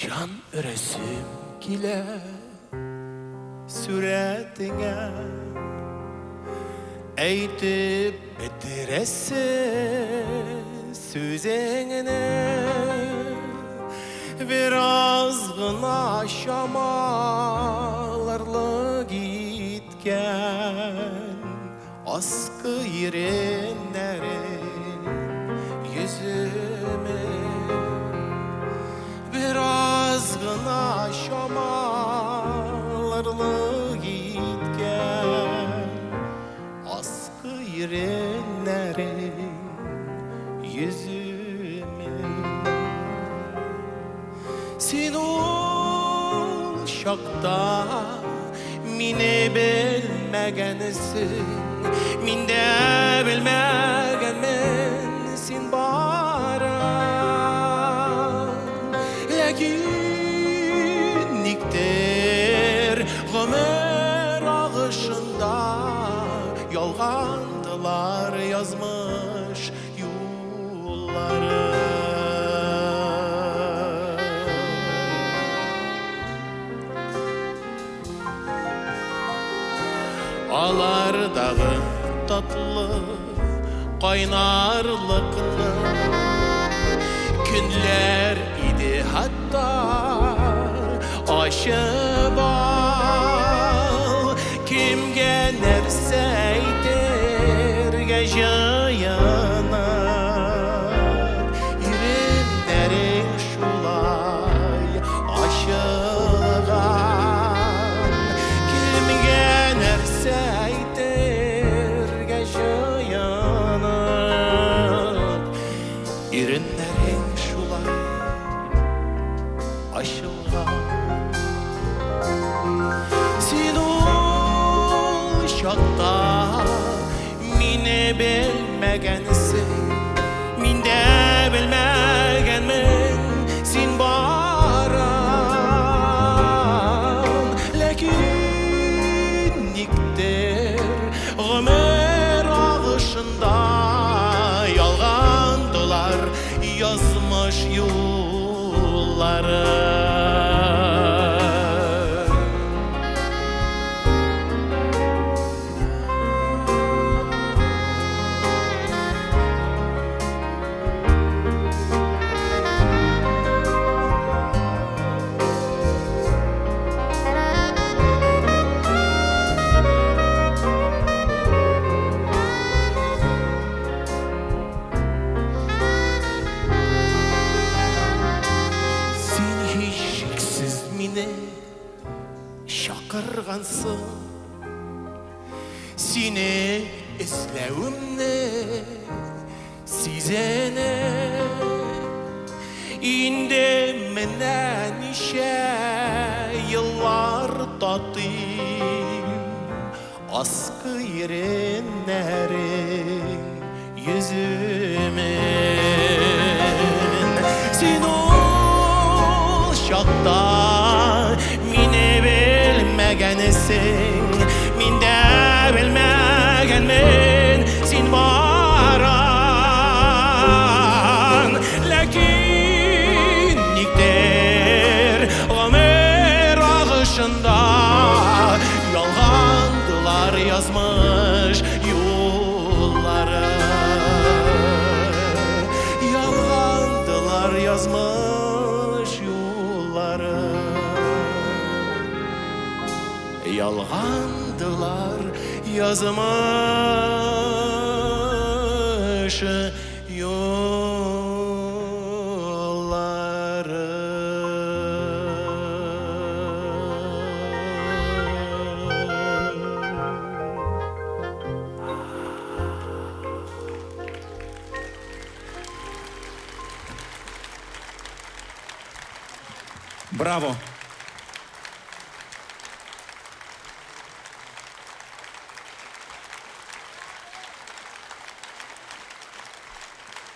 Can öresim kile suretine Eytip bitiresin sözüne Biraz gına şamalarla gitken Askı yerenlerin yüzüme Biraz gına şamalarla gitken Askı yerenlerin yüzüme Sen ol şakta mine bilmegensin Minde bilmegen mensin bara Lakin niktir Ömer ağışında Yolgandılar yazmış yolları Alar dağı tatlı, kaynarlıklı Günler idi hatta aşı bal Kimge nerse eytir gece yanar Yüreğlerin şulay aşılgan Kimge nerse eytir gece yanar Yüreğlerin şulay aşılgan Sen ol şakta mine bilmegensin Minde bilmegen men sen baran Lakin niktir Ömer ağışında Yalgandılar yazmış yolları Şakırgansın Seni izlewimne sizene Inde menen işe yıllar tatayım Askı yerenlerin yüzüme Sen ol şakta mine bilmegensin Minde bilmegen men sen baran Lakin niktir Ömer ağışında Yalgandılar yazmış yolları Yalgandılar yazmış yolları Yalgandılar yazmış yolları Bravo.